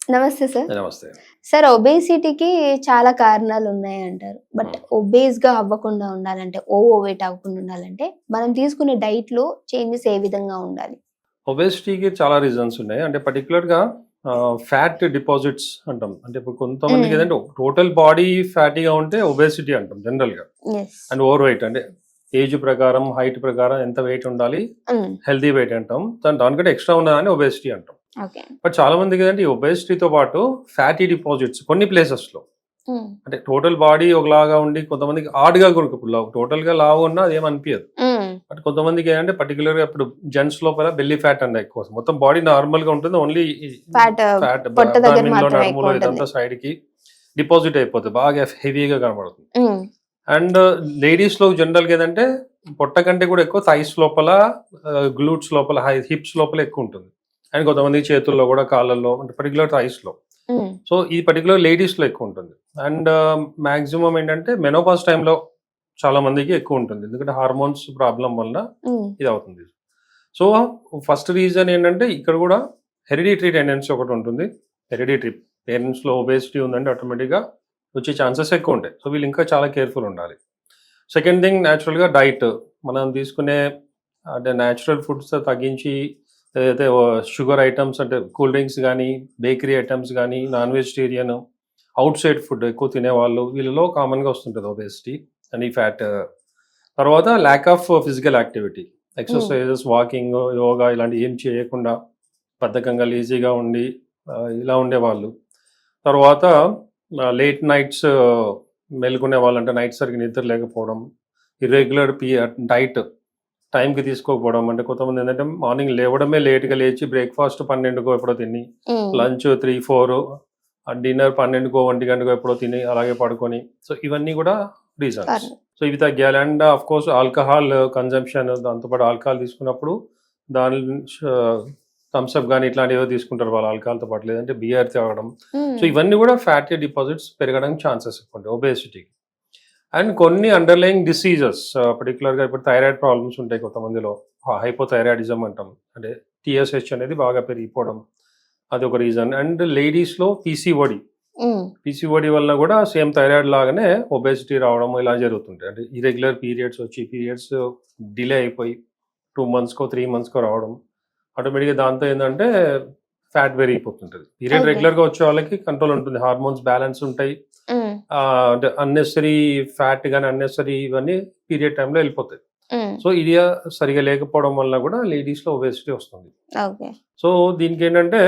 నమస్తే సార్. నమస్తే. సార్ ఒబేసిటీకి చాలా కారణాలు ఉన్నాయంటారు. బట్ ఒబేస్‌గా అవ్వకుండా ఉండాలంటే, ఓవర్ వెయిట్ అవ్వకుండా ఉండాలంటే, మనం తీసుకునే డైట్‌లో చేంజెస్ ఏ విధంగా ఉండాలి? ఒబేసిటీకి చాలా రీజన్స్ ఉన్నాయి. అంటే పర్టిక్యులర్‌గా ఫ్యాట్ డిపాజిట్స్ అంటాం. అంటే ఇప్పుడు కొంతమందికి హ్మ్. ఏదంటే టోటల్ బాడీ ఫ్యాటీగా ఉంటే ఒబేసిటీ అంటాం జనరల్‌గా. యెస్. అండ్ ఓవర్ వెయిట్ అంటే ఏజ్ ప్రకారం, హైట్ ప్రకారం ఎంత వెయిట్ ఉండాలి, హ్మ్. హెల్తీ వెయిట్ అంటాం. దానికంటే ఎక్స్ట్రా ఉన్నదాన్ని ఒబేసిటీ అంటాం. ఓకే. బట్ చాలా మందికి ఏదంటే ఈ ఒబేసిటీతో పాటు ఫ్యాటీ డిపాజిట్స్ కొన్ని ప్లేసెస్‌లో హ్మ్. అంటే టోటల్ బాడీ ఒకలాగా ఉండి కొంతమందికి ఆడ్‌గా కూడా ఇప్పుడు టోటల్‌గా లావుగా ఉన్నా అదేం అనిపియదు. హ్మ్. బట్ కొంతమందికి ఏంటంటే పర్టికులర్‌గా ఇప్పుడు జెంట్స్ లోపల బెల్లీ ఫ్యాట్ అన్న ఎక్కువ. మొత్తం బాడీ నార్మల్‌గా ఉంటుంది. ఓన్లీ ఫ్యాట్ ఫ్యాట్ పొట్ట దగ్గర అబ్డామిన్‌లో, మాత్రమే ఎక్కువ నడుములో ఉంటుంది. ఇదంతా సైడ్‌కి డిపాజిట్ అయిపోతుంది. బాగా హెవీగా కనబడుతుంది. హ్మ్. అండ్ లేడీస్‌లో జనరల్‌గా ఏదంటే పొట్ట కంటే కూడా ఎక్కువ థైస్ లోపల, గ్లూట్స్ లోపల, హిప్స్ లోపల ఎక్కువ ఉంటుంది. అండ్ కొంతమంది చేతుల్లో కూడా, కాళ్ళల్లో అంటే పర్టికులర్ థైస్‌లో. హ్మ్. సో ఇది పర్టికులర్ లేడీస్‌లో ఎక్కువ ఉంటుంది. అండ్ మాక్సిమం ఏంటంటే మెనోపాజ్ టైంలో చాలా మందికి ఎక్కువ ఉంటుంది. ఎందుకంటే హార్మోన్స్ ప్రాబ్లమ్ వల్ల హ్మ్. ఇది అవుతుంది. సో ఫస్ట్ రీజన్ ఏంటంటే ఇక్కడ కూడా హెరిడిటరీ టెండెన్సీ ఒకటి ఉంటుంది. హెరిడిటరీ పేరెంట్స్‌లో ఒబేసిటీ ఉందంటే ఆటోమేటిక్‌గా వచ్చే ఛాన్సెస్ ఎక్కువ ఉంటాయి. సో వీళ్ళు ఇంకా చాలా కేర్‌ఫుల్ ఉండాలి. సెకండ్ థింగ్ న్యాచురల్‌గా డైట్. మనం తీసుకునే అంటే న్యాచురల్ ఫుడ్స్ తగ్గించి ఏదైతే షుగర్ ఐటమ్స్ అంటే కూల్ డ్రింక్స్ గానీ, బేకరీ ఐటమ్స్ గానీ, non vegetarian, out side food ఎక్కువ తినేవాళ్ళు వీళ్ళలో కామన్‌గా వస్తుంటది ఒబేసిటీ అండ్ ఈ ఫ్యాట్. తర్వాత ల్యాక్ ఆఫ్ ఫిజికల్ యాక్టివిటీ. హ్మ్. ఎక్సర్సైజెస్, వాకింగ్, యోగా ఇలాంటివి ఏం చేయకుండా బద్ధకంగా లేజీగా ఉండి ఇలా ఉండేవాళ్ళు. తర్వాత లేట్ నైట్స్ మేలుకునే వాళ్ళంటే నైట్ సరిగ్గా నిద్ర లేకపోవడం, ఇర్రెగ్యులర్ డైట్ టైంకి తీసుకోకపోవడం. అంటే కొంతమంది ఏంటంటే మార్నింగ్ లేవడమే లేట్‌గా లేచి బ్రేక్‌ఫాస్ట్ 12కో ఎప్పుడో తిని, హ్మ్. లంచ్ 3, 4 డిన్నర్ 12కో, 1 ఎప్పుడో తిని అలాగే పడుకొని. సో ఇవన్నీ కూడా రీజన్స్. కారణం. సో ఇవి తగ్గాలి. అండ్ ఆఫ్‌కోర్స్ ఆల్కహాల్ కన్జంప్షన్ దాంతో పాటు ఆల్కహాల్ తీసుకున్నప్పుడు దాని థమ్స్ అప్ గాని ఇట్లాంటివి ఏవో తీసుకుంటారు వాళ్ళు ఆల్కహాల్‌తో పాటు. లేదంటే బియర్ తాగడం. సో హ్మ్. ఇవన్నీ కూడా ఫ్యాటీ డిపాజిట్స్ పెరగడానికి ఛాన్సెస్ ఎక్కువ ఉంటాయి ఒబేసిటీకి. అండ్ కొన్ని అండర్‌లయింగ్ డిసీజెస్ పర్టిక్యులర్‌గా ఇప్పుడు థైరాయిడ్ ప్రాబ్లమ్స్ ఉంటాయి కొంతమందిలో. హైపోథైరాయిడిజం అంటాం. అంటే టీఎస్‌హెచ్ అనేది బాగా పెరిగిపోవడం. అదొక రీజన్. అండ్ లేడీస్‌లో పీసీఓడీ. హ్మ్. పీసీఓడీ వలన కూడా సేమ్ థైరాయిడ్ లాగానే ఒబేసిటీ రావడం ఇలా జరుగుతుంటాయి. అంటే ఇర్రెగ్యులర్ పీరియడ్స్ వచ్చి పీరియడ్స్ డిలే అయిపోయి 2 మంత్స్‌కో, 3 మంత్స్‌కో రావడం. ఆటోమేటిక్‌గా దాంతో ఏందంటే ఫ్యాట్ పెరిగిపోతుంటది. Period okay. రెగ్యులర్‌గా వచ్చే వాళ్ళకి కంట్రోల్ ఉంటుంది. హార్మోన్స్ బ్యాలెన్స్ ఉంటాయి. హ్మ్. అంటే అన్నెసెసరీ ఫ్యాట్ గాని, అన్నెసెసరీ ఇవన్నీ పీరియడ్ టైమ్‌లో ఎళ్ళిపోతాయి. హ్మ్. సో ఇది సరిగ్గా లేకపోవడం వల్ల కూడా లేడీస్‌లో ఒబేసిటీ వస్తుంది. ఓకే. సో దీనికేంటంటే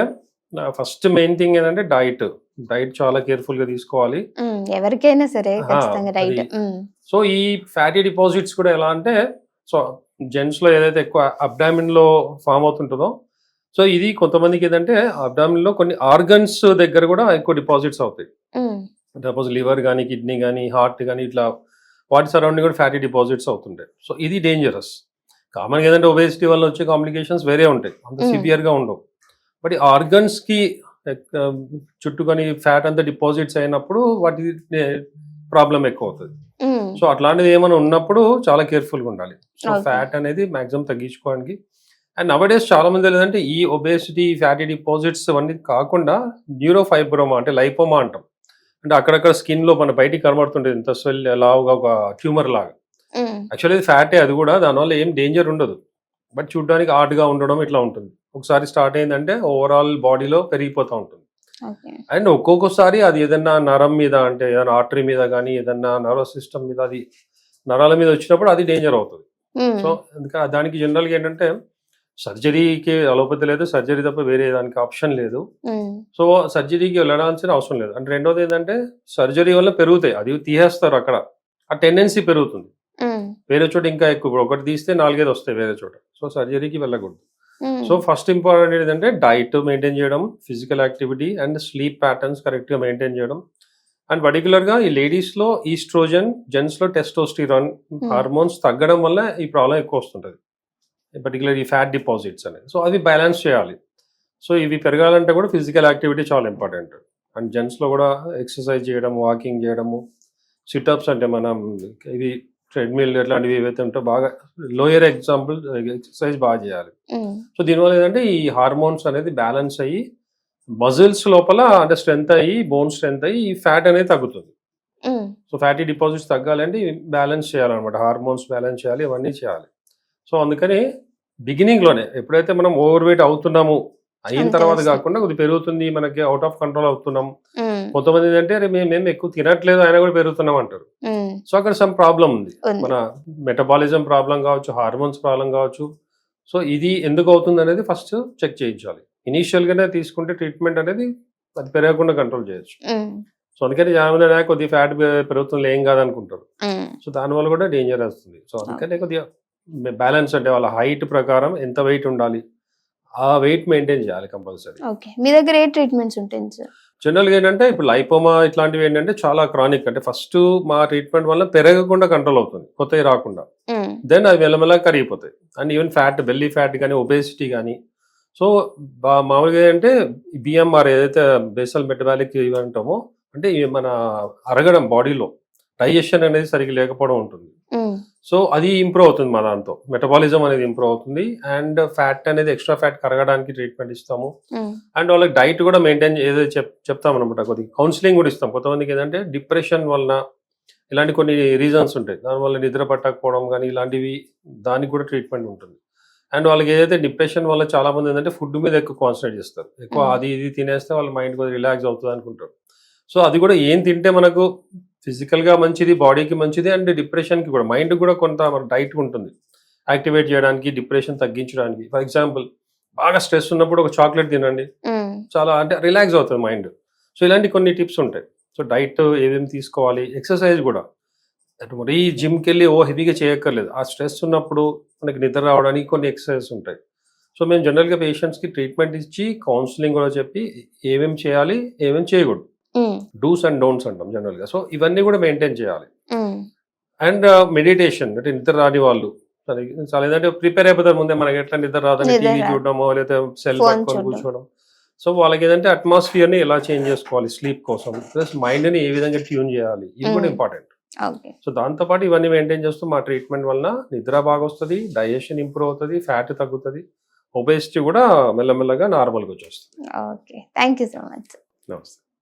ఫస్ట్ మెయిన్ థింగ్ ఏంటంటే డైట్. డైట్ చాలా కేర్‌ఫుల్‌గా తీసుకోవాలి. హ్మ్. ఎవరికైనా సరే ఆ! ఖచ్చితంగా అది. డైట్. హ్మ్. సో ఈ ఫ్యాటీ డిపాజిట్స్ కూడా ఎలా అంటే సో జెంట్స్‌లో ఏదైతే ఎక్కువ అబ్డామిన్‌లో ఫార్మ్ అవుతుంటదో, సో ఇది కొంతమందికి ఏదంటే అబ్డామిన్‌లో కొన్ని ఆర్గన్స్ దగ్గర కూడా ఎక్కువ డిపాజిట్స్ అవుతాయి. హ్మ్. సపోజ్ లివర్ గానీ, కిడ్నీ గానీ, హార్ట్ గానీ ఇట్లా వాటి సరౌండింగ్ కూడా ఫ్యాటీ డిపాజిట్స్ అవుతుంటాయి. సో ఇది డేంజరస్. కామన్‌గా ఏదంటే ఒబేసిటీ వల్ల వచ్చే కాంప్లికేషన్స్ వేరే ఉంటాయి. అంత హ్మ్. సివియర్‌గా ఉండవు. బట్ ఈ ఆర్గన్స్‌కి చుట్టుకొని ఫ్యాట్ అంతా డిపాజిట్స్ అయినప్పుడు వాటి ప్రాబ్లమ్ ఎక్కువవుతది. హ్మ్. సో అట్లాంటిది ఏమైనా ఉన్నప్పుడు చాలా కేర్‌ఫుల్‌గా ఉండాలి. So okay. ఫ్యాట్ అనేది మాక్సిమం తగ్గించుకోవడానికి అండ్ నౌ-ఏ-డేస్ చాలా మంది ఏంటంటే ఈ ఒబేసిటీ, ఫ్యాటీ డిపాజిట్స్ అవన్నీ కాకుండా న్యూరోఫైబ్రోమా అంటే లైపోమా అంటాం. అంటే అక్కడక్కడ స్కిన్‌లో మన బయటికి కనబడుతుంటది. ఇంత లావుగా ఒక ట్యూమర్ లాగా. హ్మ్. యాక్చువల్లీ ఇది ఫ్యాటే అది గూడా. దానివల్ల ఏం డేంజర్ ఉండదు. బట్ చూడ్డానికి హార్డ్‌గా ఉండడం ఇట్లా ఉంటుంది. ఒకసారి స్టార్ట్ అయిందంటే ఓవరాల్ బాడీలో పెరిగిపోతా ఉంటుంది. ఓకే. అండ్ ఒక్కొక్కసారి అది ఏదన్నా నరం మీద అంటే ఏదైనా ఆర్టరీ మీద గానీ, ఏదన్నా నర్వస్ సిస్టమ్ మీద అది నరాల మీద వచ్చినప్పుడు అది డేంజర్ అవుతది. హ్మ్. సో దానికి జనరల్‌గా ఏంటంటే సర్జరీకి అలోపతి లేదు. సర్జరీ తప్ప వేరే దానికి ఆప్షన్ లేదు. హ్మ్. సో సర్జరీకి వెళ్ళడాల్సిన అవసరం లేదు. అంటే రెండోదేంటంటే సర్జరీ వల్ల పెరుగుతాయి. అది తీసేస్తారు అక్కడ. ఆ టెండెన్సీ పెరుగుతుంది. హ్మ్. వేరే చోట ఇంకా ఎక్కువ. ఇప్పుడు ఒకటి తీస్తే 4, 5 వస్తాయి వేరే చోట. సో సర్జరీకి వెళ్ళకూడదు. హ్మ్. సో ఫస్ట్ ఇంపార్టెంట్ ఏంటంటే డైట్ మెయింటైన్ చేయడం, physical activity and sleep patterns కరెక్ట్‌గా మెయింటైన్ చేయడం. అండ్ పర్టిక్యులర్‌గా ఈ లేడీస్‌లో ఈస్ట్రోజన్, జెంట్స్‌లో టెస్టోస్టిరాన్ హ్మ్. హార్మోన్స్ తగ్గడం వల్ల ఈ ప్రాబ్లమ్ ఎక్కువ వస్తుంటది. పర్టిక్యులర్ ఈ ఫ్యాట్ డిపాజిట్స్ అనేది. సో అవి బ్యాలెన్స్ చేయాలి. సో ఇవి పెరగాలంటే కూడా ఫిజికల్ యాక్టివిటీ చాలా ఇంపార్టెంట్. అండ్ జెంట్స్‌లో కూడా ఎక్సర్సైజ్ చేయడం, వాకింగ్ చేయడము, సిటప్స్ అంటే మనం ఇవి ట్రెడ్‌మిల్ ఇట్లాంటివి ఏవైతే ఉంటాయో బాగా లోయర్ ఎగ్జాంపుల్ ఎక్సర్సైజ్ బాగా చేయాలి. హ్మ్. సో దీనివల్ల ఏంటంటే ఈ హార్మోన్స్ అనేది బ్యాలెన్స్ అయ్యి మజిల్స్ లోపల అంటే స్ట్రెంత్ అయ్యి బోన్ స్ట్రెంత్ అయ్యి ఈ ఫ్యాట్ అనేది తగ్గుతుంది. సో ఫ్యాటీ డిపాజిట్స్ తగ్గాలంటే బ్యాలెన్స్ చేయాలన్నమాట, హార్మోన్స్ బ్యాలెన్స్ చేయాలి, ఇవన్నీ చేయాలి. సో అందుకని బిగినింగ్లోనే ఎప్పుడైతే మనం ఓవర్ వెయిట్ అవుతున్నాము అయిన అంతే తర్వాత వస్తుంది. కాకుండా కొద్దిగా పెరుగుతుంది, మనకి అవుట్ ఆఫ్ కంట్రోల్ అవుతున్నాం. కొంతమంది ఏంటంటే అరే మేము ఎక్కువ తినట్లేదు అయినా కూడా పెరుగుతున్నాం అంటారు. సో అక్కడ సమ్ ప్రాబ్లం ఉంది, మన మెటబాలిజం ప్రాబ్లం కావచ్చు, హార్మోన్స్ ప్రాబ్లం కావచ్చు. సో ఇది ఎందుకు అవుతుంది అనేది ఫస్ట్ చెక్ చేయించాలి. ఇనీషియల్ గానే తీసుకుంటే ట్రీట్మెంట్ అనేది అది పెరగకుండా కంట్రోల్ చేయొచ్చు. సో అందుకని చాలా మంది కొద్దిగా ఫ్యాట్ పెరుగుతుంది ఏం కాదనుకుంటారు. సో దానివల్ల కూడా డేంజర్ వస్తుంది. సో అందుకని కొద్దిగా బ్యాలెన్స్ అంటే వాళ్ళ హైట్ ప్రకారం ఎంత వెయిట్ ఉండాలి, ఆ వెయిట్ మెయింటైన్ చేయాలి కంపల్సరీ. ఓకే, మీ దగ్గర ఏ ట్రీట్మెంట్స్ ఉంటాయి సార్? జనరల్గా ఏంటంటే ఇప్పుడు లైపోమా ఇట్లాంటివి ఏంటంటే చాలా క్రానిక్, అంటే ఫస్ట్ మా ట్రీట్మెంట్ వల్ల పెరగకుండా కంట్రోల్ అవుతుంది, కొత్తవి రాకుండా. దెన్ అది మెల్లమెల్లగా కరిగిపోతాయి. And even fat, belly fat కానీ, ఒబేసిటీ కానీ. సో మామూలుగా ఏంటంటే బిఎంఆర్ ఏదైతే బేసల్ మెటబాలిక్ ఇవి అంటామో, అంటే మన అరగడం బాడీలో డైజెషన్ అనేది సరిగ్గా లేకపోవడం ఉంటుంది. సో అది ఇంప్రూవ్ అవుతుంది మా దాంతో, మెటబాలిజం అనేది ఇంప్రూవ్ అవుతుంది. అండ్ ఫ్యాట్ అనేది ఎక్స్ట్రా ఫ్యాట్ కరగడానికి ట్రీట్మెంట్ ఇస్తాము. అండ్ వాళ్ళకి డైట్ కూడా మెయింటైన్ ఏదైతే చెప్తాం అనమాట, కొద్దిగా కౌన్సిలింగ్ కూడా ఇస్తాం. కొంతమందికి ఏంటంటే డిప్రెషన్ వలన ఇలాంటి కొన్ని రీజన్స్ ఉంటాయి, దానివల్ల నిద్ర పట్టకపోవడం కానీ ఇలాంటివి, దానికి కూడా ట్రీట్మెంట్ ఉంటుంది. అండ్ వాళ్ళకి ఏదైతే డిప్రెషన్ వల్ల చాలా మంది ఏంటంటే ఫుడ్ మీద ఎక్కువ కాన్సన్ట్రేట్ చేస్తారు, ఎక్కువ అది ఇది తినేస్తే వాళ్ళ మైండ్ కొద్దిగా రిలాక్స్ అవుతుంది అనుకుంటారు. సో అది కూడా ఏం తింటే మనకు ఫిజికల్గా మంచిది, బాడీకి మంచిది, అండ్ డిప్రెషన్కి కూడా, మైండ్ కూడా కొంత మన డైట్ ఉంటుంది యాక్టివేట్ చేయడానికి, డిప్రెషన్ తగ్గించడానికి. ఫర్ ఎగ్జాంపుల్ బాగా స్ట్రెస్ ఉన్నప్పుడు ఒక చాక్లెట్ తినండి, చాలా అంటే రిలాక్స్ అవుతుంది మైండ్. సో ఇలాంటి కొన్ని టిప్స్ ఉంటాయి. సో డైట్ ఏమేమి తీసుకోవాలి, ఎక్సర్సైజ్ కూడా మరీ జిమ్కి వెళ్ళి హెవీగా చేయక్కర్లేదు. ఆ స్ట్రెస్ ఉన్నప్పుడు మనకి నిద్ర రావడానికి కొన్ని ఎక్సర్సైజెస్ ఉంటాయి. సో మేము జనరల్గా పేషెంట్స్కి ట్రీట్మెంట్ ఇచ్చి కౌన్సిలింగ్ కూడా చెప్పి ఏమేమి చేయాలి, ఏమేమి చేయకూడదు, డూస్ అండ్ డోంట్స్ అంటాం జనరల్గా. సో ఇవన్నీ కూడా మెయింటైన్ చేయాలి. అండ్ మెడిటేషన్, అంటే నిద్ర రాని వాళ్ళు చాలా ఏంటంటే ప్రిపేర్ అయిపోతారు ముందే, మనకి ఎట్లా నిద్ర రాదని టీవీ చూడడమో లేదా సెల్ పట్టుకొని కూర్చోవడం. సో వాళ్ళకి ఏదంటే అట్మాస్ఫియర్ని ఎలా చేంజ్ చేసుకోవాలి స్లీప్ కోసం, ప్లస్ మైండ్ని ఏ విధంగా ట్యూన్ చేయాలి, ఇది కూడా ఇంపార్టెంట్. సో దాంతోపాటు ఇవన్నీ మెయింటైన్ చేస్తూ మా ట్రీట్మెంట్ వల్ల నిద్ర బాగా వస్తుంది, డైజెషన్ ఇంప్రూవ్ అవుతుంది, ఫ్యాట్ తగ్గుతుంది, ఒబేసిటీ కూడా మెల్లమెల్లగా నార్మల్గా వచ్చేస్తుంది. Okay, thank you so much. నమస్తే.